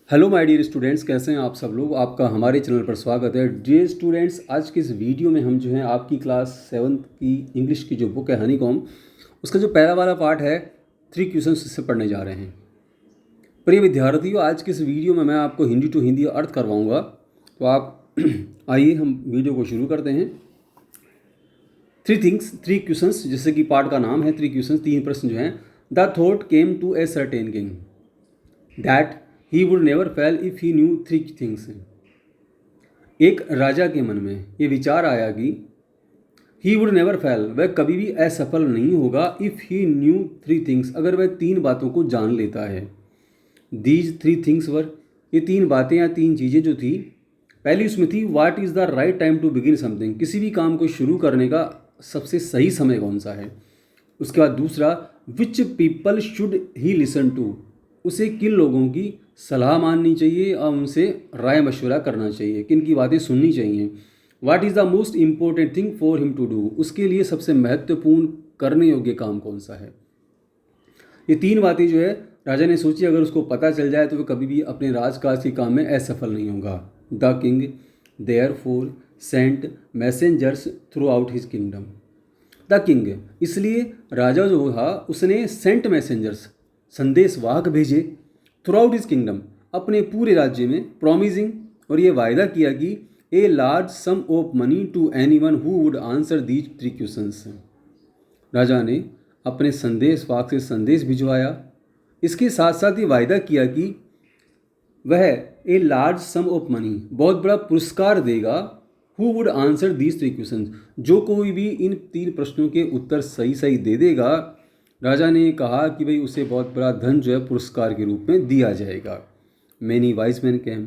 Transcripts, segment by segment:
Hello my dear students, कैसे हैं आप सब लोग। आपका हमारे चैनल पर स्वागत है। डियर स्टूडेंट्स, आज के इस वीडियो में हम जो है आपकी क्लास 7th की इंग्लिश की जो बुक है हनीकॉम, उसका जो पहला वाला पार्ट है 3 क्वेश्चंस इससे पढ़ने जा रहे हैं। प्रिय विद्यार्थियों, आज के इस वीडियो में मैं आपको हिंदी टू हिंदी अर्थ करवाऊँगा, तो आप आइए हम वीडियो को शुरू करते हैं। 3 क्वेश्चंस, जैसे कि पार्ट का नाम है 3 क्वेश्चंस, 3 प्रश्न जो हैं। The thought came to a certain king that he would never fail if he knew 3 things. एक राजा के मन में ये विचार आया कि ही वुड नेवर फेल, वह कभी भी असफल नहीं होगा, इफ़ ही न्यू 3 थिंग्स, अगर वह 3 बातों को जान लेता है। दीज 3 थिंग्स वर, ये 3 बातें या 3 चीज़ें जो थी, पहली उसमें थी what is the right time to begin something, किसी भी काम को शुरू करने का सबसे सही समय कौन सा है। उसके बाद दूसरा, which people should he listen to, उसे किन लोगों की सलाह माननी चाहिए और उनसे राय मशवरा करना चाहिए, किन की बातें सुननी चाहिए। What is the most important thing for him to do, उसके लिए सबसे महत्वपूर्ण करने योग्य काम कौन सा है। ये 3 बातें जो है राजा ने सोची, अगर उसको पता चल जाए तो वह कभी भी अपने राजकाज के काम में असफल नहीं होगा। The king therefore sent messengers throughout his kingdom. The king, इसलिए राजा जो था उसने सेंट मैसेंजर्स, संदेशवाहक भेजे, थ्रू आउट हिज किंगडम, अपने पूरे राज्य में, प्रॉमिजिंग, और ये वायदा किया कि a large sum of money to anyone who would answer these 3 questions. राजा ने अपने संदेशवाहक से संदेश भिजवाया, इसके साथ साथ ये वायदा किया कि वह ए लार्ज सम ऑफ मनी, बहुत बड़ा पुरस्कार देगा, who would answer these 3 questions, जो कोई भी इन 3 प्रश्नों के उत्तर सही सही दे देगा। राजा ने कहा कि भाई उसे बहुत बड़ा धन जो है पुरस्कार के रूप में दिया जाएगा। मैनी वाइज मैन कैम,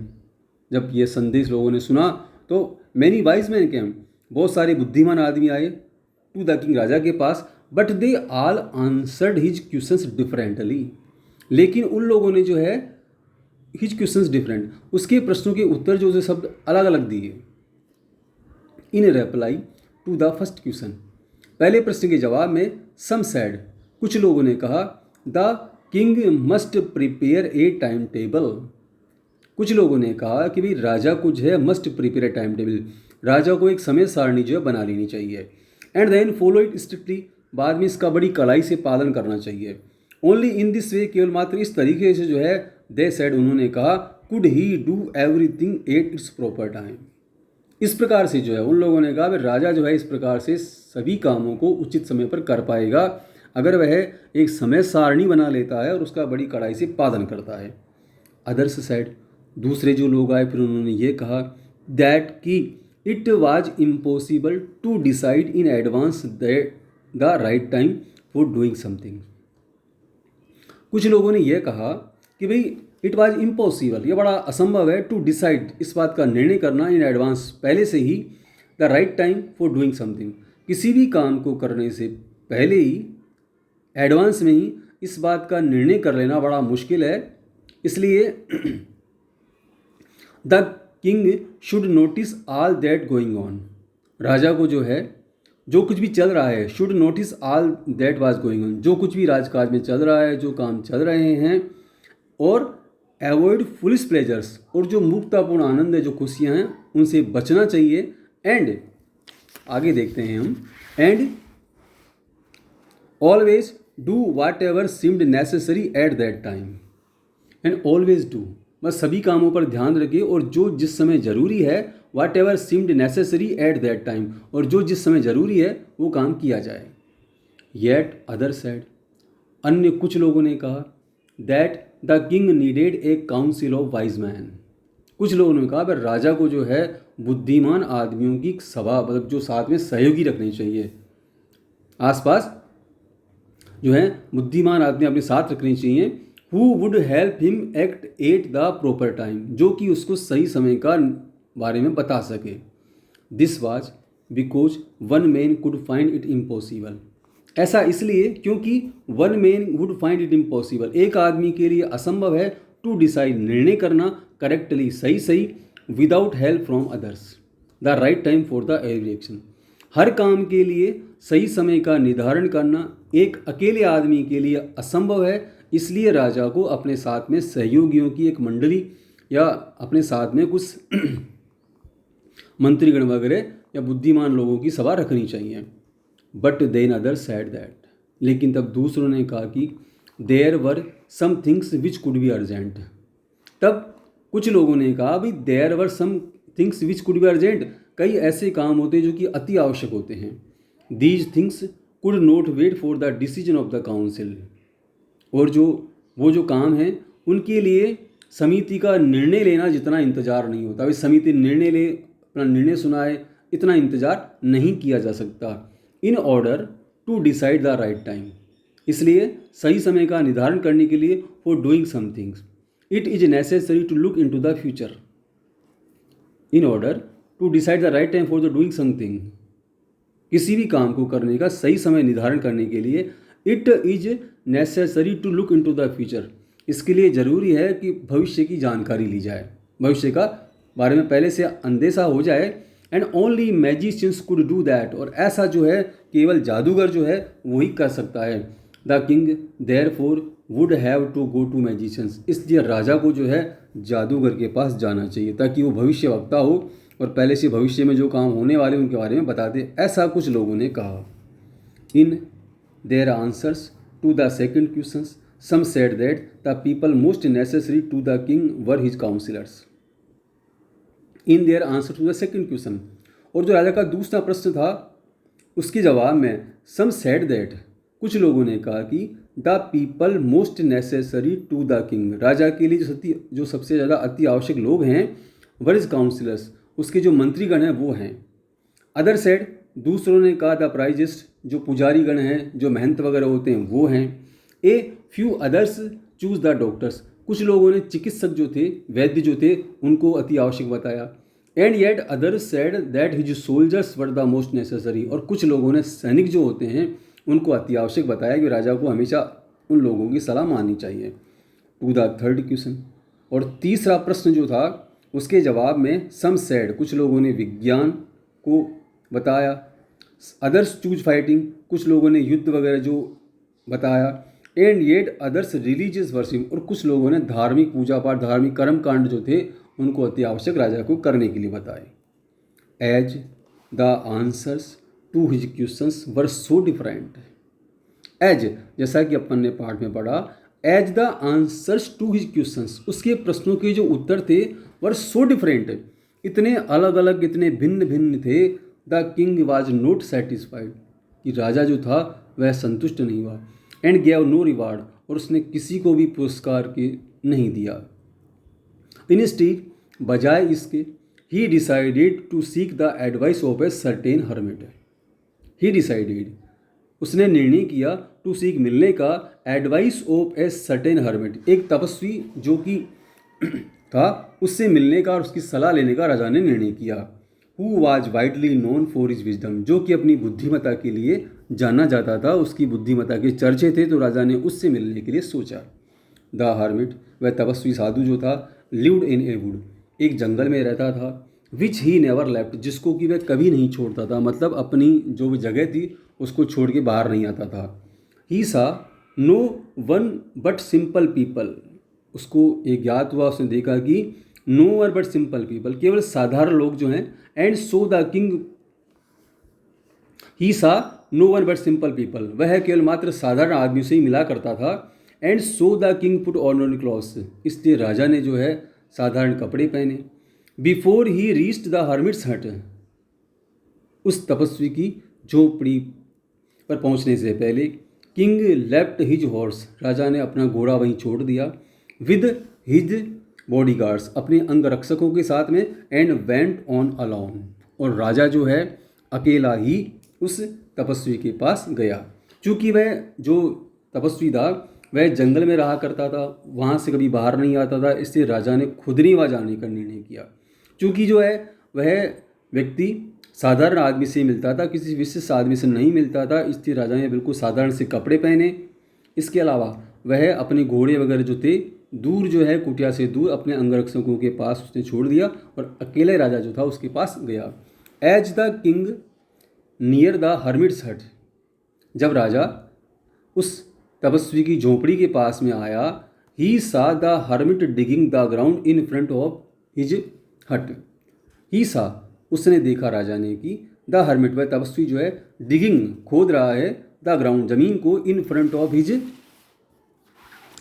जब ये संदेश लोगों ने सुना तो मैनी वाइज मैन कैम, बहुत सारे बुद्धिमान आदमी आए टू द किंग, राजा के पास, but they all answered his questions differently, लेकिन उन लोगों ने जो है हिज क्वेश्चंस डिफरेंट, उसके प्रश्नों के उत्तर जो शब्द अलग अलग दिए। In reply to the first question, पहले प्रश्न के जवाब में, सम सैड, कुछ लोगों ने कहा, the king must prepare a time table, कुछ लोगों ने कहा कि भाई राजा को जो है must prepare a time table, राजा को एक समय सारणी जो है बना लेनी चाहिए। And then follow it strictly, बाद में इसका बड़ी कड़ाई से पालन करना चाहिए। ओनली इन दिस वे, केवल मात्र इस तरीके से जो है, दे सेड, उन्होंने कहा, could he do everything at its proper time, इस प्रकार से जो है उन लोगों ने कहा भाई राजा जो है इस प्रकार से सभी कामों को उचित समय पर कर पाएगा, अगर वह एक समय सारणी बना लेता है और उसका बड़ी कड़ाई से पालन करता है। अदर्स साइड, दूसरे जो लोग आए फिर उन्होंने ये कहा, दैट कि it was impossible to decide in advance the right time for doing something, कुछ लोगों ने यह कहा कि भाई इट वाज इम्पॉसिबल, यह बड़ा असंभव है, टू डिसाइड, इस बात का निर्णय करना, इन एडवांस, पहले से ही, the right time for doing something, किसी भी काम को करने से पहले ही, एडवांस में ही इस बात का निर्णय कर लेना बड़ा मुश्किल है। इसलिए the king should notice all that going on, राजा को जो है जो कुछ भी चल रहा है, should notice all that was going on, जो कुछ भी राजकाज में चल रहा है, जो काम चल रहे हैं, और एवॉइड फुलिश प्लेजर्स, और जो मुक्तापूर्ण आनंद है, जो खुशियाँ हैं, उनसे बचना चाहिए। एंड आगे देखते हैं हम, and always do watt ever seemed necessary at that time, and always do, बस सभी कामों पर ध्यान रखिए और जो जिस समय ज़रूरी है, whatever seemed necessary at that time, और जो जिस समय ज़रूरी है वो काम किया जाए। येट अदर सेड, अन्य कुछ लोगों ने कहा, that the king needed A council of wise man, कुछ लोगों ने कहा भाई राजा को जो है बुद्धिमान आदमियों की सभा, मतलब जो साथ में सहयोगी रखने चाहिए, आसपास जो है बुद्धिमान आदमी अपने साथ रखने चाहिए, who would help him act at the proper time, जो कि उसको सही समय का बारे में बता सके। This was because one man could find it impossible, ऐसा इसलिए क्योंकि one man would find it impossible, एक आदमी के लिए असंभव है, टू डिसाइड, निर्णय करना, करेक्टली, सही सही, without help from others, the right time for the every action, हर काम के लिए सही समय का निर्धारण करना एक अकेले आदमी के लिए असंभव है, इसलिए राजा को अपने साथ में सहयोगियों की एक मंडली या अपने साथ में कुछ मंत्रीगण वगैरह या बुद्धिमान लोगों की सभा रखनी चाहिए। But then other said that, लेकिन तब दूसरों ने कहा कि there were some things which could be urgent. तब कुछ लोगों ने कहा भाई there were some things which could be urgent, कई ऐसे काम होते हैं जो कि अति आवश्यक होते हैं। These things could not wait for the decision of the council, और वो जो काम हैं उनके लिए समिति का निर्णय लेना जितना इंतज़ार नहीं होता। भाई समिति निर्णय ले, अपना निर्णय सुनाए, इतना इंतज़ार नहीं किया जा सकता। In order to decide the right time, इसलिए सही समय का निर्धारण करने के लिए for doing somethings it is necessary to look into the future. In order to decide the right time for the doing something, किसी भी काम को करने का सही समय निर्धारण करने के लिए it is necessary to look into the future, इसके लिए ज़रूरी है कि भविष्य की जानकारी ली जाए, भविष्य का बारे में पहले से अंदेशा हो जाए। And only magicians could do that, और ऐसा जो है केवल जादूगर जो है वही कर सकता है। The king therefore would have to go to magicians, इसलिए राजा को जो है जादूगर के पास जाना चाहिए ताकि वो भविष्य वक्ता हो और पहले से भविष्य में जो काम होने वाले उनके बारे में बता दे, ऐसा कुछ लोगों ने कहा। In their answers to the second questions some said that the people most necessary to the king were his councillors. In their answer to the second question, और जो राजा का दूसरा प्रश्न था उसके जवाब में सम सेड दैट, कुछ लोगों ने कहा कि the people most necessary to the king, राजा के लिए जो सबसे ज़्यादा अति आवश्यक लोग हैं वर इज काउंसिलर्स, उसके जो मंत्रीगण हैं वो हैं। अदर सेड, दूसरों ने कहा द प्राइजेस्ट, जो पुजारी गण हैं, जो महंत वगैरह होते हैं वो हैं। A few others choose the doctors, कुछ लोगों ने चिकित्सक जो थे, वैद्य जो थे, उनको अति आवश्यक बताया। And yet others said that his soldiers were the most necessary, और कुछ लोगों ने सैनिक जो होते हैं उनको अति आवश्यक बताया कि राजा को हमेशा उन लोगों की सलाह माननी चाहिए। टू द थर्ड क्वेश्चन, और तीसरा प्रश्न जो था उसके जवाब में सम सेड, कुछ लोगों ने विज्ञान को बताया। अदर्स चूज फाइटिंग, कुछ लोगों ने युद्ध वगैरह जो बताया। And yet others religious worship, और कुछ लोगों ने धार्मिक पूजा पाठ, धार्मिक कर्म कांड जो थे उनको अति आवश्यक राजा को करने के लिए बताए। As the answers to his questions were so different, as जैसा कि अपन ने पाठ में पढ़ा, as the answers to his questions, उसके प्रश्नों के जो उत्तर थे वर सो डिफरेंट, इतने अलग अलग, इतने भिन्न भिन्न थे। The king was not satisfied, कि राजा जो था वह संतुष्ट नहीं हुआ। एंड गेव नो रिवार्ड, और उसने किसी को भी पुरस्कार के नहीं दिया। इंस्टीड, बजाय इसके, he decided to seek the advice of a certain hermit. He decided, उसने निर्णय किया, टू सीक मिलने का, advice of a certain hermit, एक तपस्वी जो कि था उससे मिलने का और उसकी सलाह लेने का राजा ने निर्णय किया। Who was widely known for his wisdom, जो कि अपनी बुद्धिमत्ता के लिए जाना जाता था, उसकी बुद्धिमत्ता के चर्चे थे, तो राजा ने उससे मिलने के लिए सोचा। द हर्मिट, वह तपस्वी साधु जो था, लिव्ड इन ए वुड, एक जंगल में रहता था। विच ही नेवर लेफ्ट, जिसको कि वह कभी नहीं छोड़ता था, मतलब अपनी जो भी जगह थी उसको छोड़ के बाहर नहीं आता था। He saw no one but simple people, उसको एक ज्ञात हुआ, उसने देखा कि no one but simple people, केवल साधारण लोग जो हैं। And so the king, he saw no one but simple people, वह केवल मात्र साधारण आदमी से ही मिला करता था। And so the king put ordinary clothes, इसलिए राजा ने जो है साधारण कपड़े पहने। Before he reached the hermit's हट, उस तपस्वी की झोपड़ी पर पहुंचने से पहले, किंग लेफ्ट हिज हॉर्स, राजा ने अपना घोड़ा वहीं छोड़ दिया। विद हिज बॉडीगार्ड्स, अपने अंगरक्षकों के साथ में। एंड वेंट ऑन अलोन, और राजा जो है अकेला ही उस तपस्वी के पास गया। चूँकि वह जो तपस्वी था वह जंगल में रहा करता था, वहाँ से कभी बाहर नहीं आता था, इसलिए राजा ने खुद नहीं वहाँ जाने का निर्णय किया। चूँकि जो है वह व्यक्ति साधारण आदमी से मिलता था, किसी विशिष्ट आदमी से नहीं मिलता था, इसलिए राजा ने बिल्कुल साधारण से कपड़े पहने। इसके अलावा वह अपने घोड़े वगैरह जो थे दूर जो है कुटिया से दूर अपने अंगरक्षकों के पास उसने छोड़ दिया और अकेले राजा जो था उसके पास गया। As the king near the hermit's hut, जब राजा उस तपस्वी की झोंपड़ी के पास में आया, ही सा the hermit digging the ground in front of his हट। ही सा उसने देखा राजा ने कि द हर्मिट वह तपस्वी जो है डिगिंग खोद रहा है द ग्राउंड जमीन को इन फ्रंट ऑफ हिज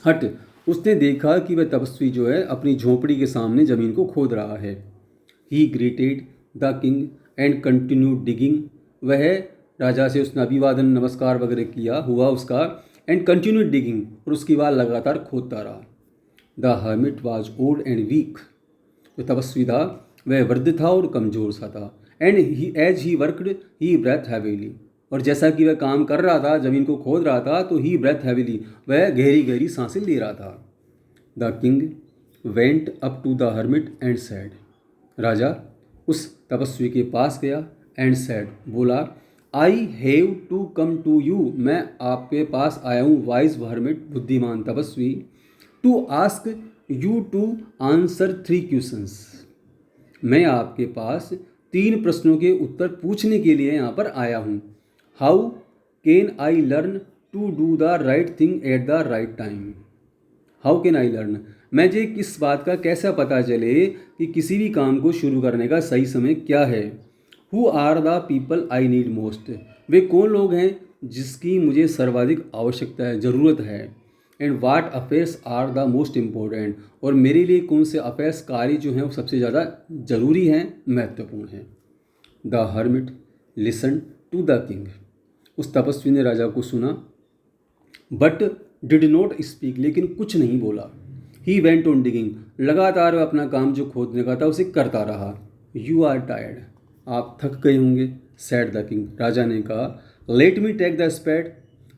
हट। उसने देखा कि वह तपस्वी जो है अपनी झोपड़ी के सामने जमीन को खोद रहा है। ही greeted the king and continue digging. वह राजा से उसने अभिवादन नमस्कार वगैरह किया हुआ उसका एंड कंटिन्यू डिगिंग और उसके बाद लगातार खोदता रहा। The hermit was old and weak. जो तपस्वी था वह वृद्ध था और कमज़ोर सा था। And he as he worked he breath heavily. और जैसा कि वह काम कर रहा था ज़मीन को खोद रहा था तो ही ब्रेथ हैवीली वह गहरी गहरी सांसें ले रहा था। The king went up to the hermit and said. राजा उस तपस्वी के पास गया एंड सैड बोला I have to come to you. मैं आपके पास आया हूँ वाइज हर्मिट बुद्धिमान तपस्वी to ask you to answer 3 questions. मैं आपके पास 3 प्रश्नों के उत्तर पूछने के लिए यहाँ पर आया हूँ। How can I learn to do the right thing at the right time. How can I learn मुझे किस बात का कैसा पता चले कि किसी भी काम को शुरू करने का सही समय क्या है। Who are the people I need most. वे कौन लोग हैं जिसकी मुझे सर्वाधिक आवश्यकता है ज़रूरत है। And what affairs are the most important. और मेरे लिए कौन से अफेयर्स कार्य जो हैं वो सबसे ज़्यादा ज़रूरी हैं महत्वपूर्ण हैं। The hermit listen to the king. उस तपस्वी ने राजा को सुना बट डिड नॉट स्पीक लेकिन कुछ नहीं बोला। He went on digging. लगातार वह अपना काम जो खोदने का था उसे करता रहा। You are tired. आप थक गए होंगे। Sad the king. राजा ने कहा let me take the spade.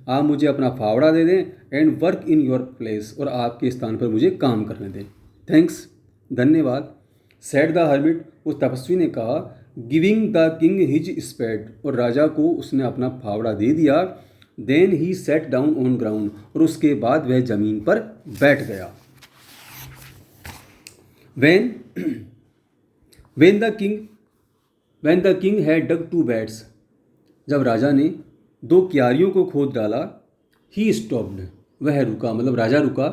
आप मुझे अपना फावड़ा दे दें and work in your place. और आपके स्थान पर मुझे काम करने दें। थैंक्स। धन्यवाद। Said the hermit. उस तपस्वी ने कहा giving the king his spade. और राजा को उसने अपना फावड़ा दे दिया। Then he sat down on ground. और उसके बाद वह जमीन पर बैठ गया। when the king had dug 2 beds। जब राजा ने 2 क्यारियों को खोद डाला। He stopped. वह रुका मतलब राजा रुका।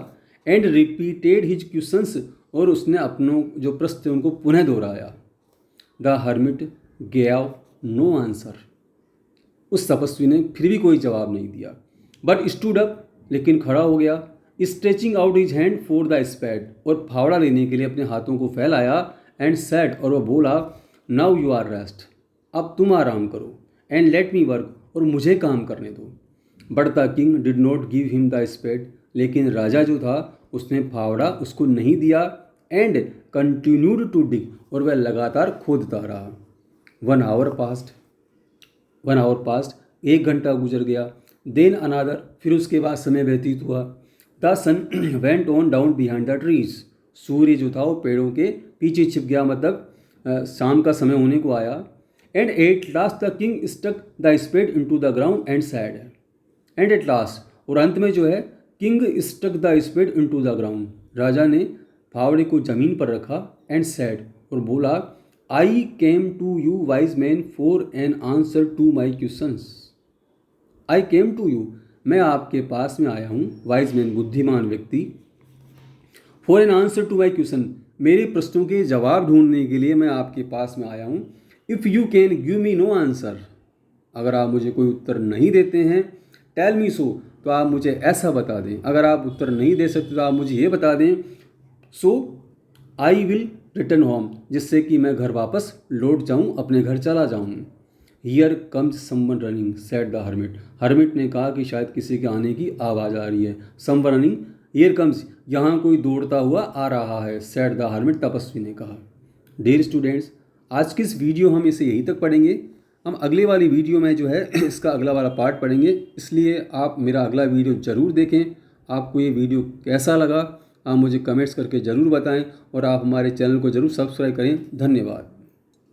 And repeated his questions. और उसने अपनों जो प्रश्न थे उनको पुनः दोहराया। The hermit gave no answer. उस तपस्वी ने फिर भी कोई जवाब नहीं दिया। But stood up. लेकिन खड़ा हो गया। Stretching out his hand for the spade. और फावड़ा लेने के लिए अपने हाथों को फैलाया। एंड सेड और वह बोला नाउ यू आर रेस्ट। अब तुम आराम करो। And let me work. और मुझे काम करने दो। But the king did not give him the spade. लेकिन राजा जो था उसने फावड़ा उसको नहीं दिया। And continued to dig. और वह लगातार खोदता रहा। 1 आवर पास्ट। 1 घंटा गुजर गया। Then another. फिर उसके बाद समय व्यतीत हुआ। The sun went on down behind the trees. सूर्य जो था वो पेड़ों के पीछे छिप गया मतलब शाम का समय होने को आया। And at last the king stuck the spade into the ground and said. And at last और अंत में जो है king stuck the spade into the ground. राजा ने फावड़े को जमीन पर रखा एंड सैड और बोला I came to you wise man for an answer to my questions. I came to you. मैं आपके पास में आया हूँ वाइज मैन बुद्धिमान व्यक्ति for an answer to my question. मेरे प्रश्नों के जवाब ढूंढने के लिए मैं आपके पास में आया हूँ। If you can give me know answer. अगर आप मुझे कोई उत्तर नहीं देते हैं टेल मी सो। तो आप मुझे ऐसा बता दें। अगर आप उत्तर नहीं दे सकते तो आप मुझे ये बता दें। सो आई विल रिटर्न होम। जिससे कि मैं घर वापस लौट जाऊँ अपने घर चला जाऊँ। Here comes someone running said the hermit. Hermit ने कहा कि शायद किसी के आने की आवाज़ आ रही है। Someone running here comes. यहाँ कोई दौड़ता हुआ आ रहा है सेड द हर्मिट तपस्वी ने कहा। डियर स्टूडेंट्स आज की इस वीडियो हम इसे यहीं तक पढ़ेंगे। हम अगले वाली वीडियो में जो है इसका अगला वाला पार्ट पढ़ेंगे। इसलिए आप मेरा अगला वीडियो ज़रूर देखें। आपको ये वीडियो कैसा लगा आप मुझे कमेंट्स करके ज़रूर बताएं और आप हमारे चैनल को ज़रूर सब्सक्राइब करें। धन्यवाद।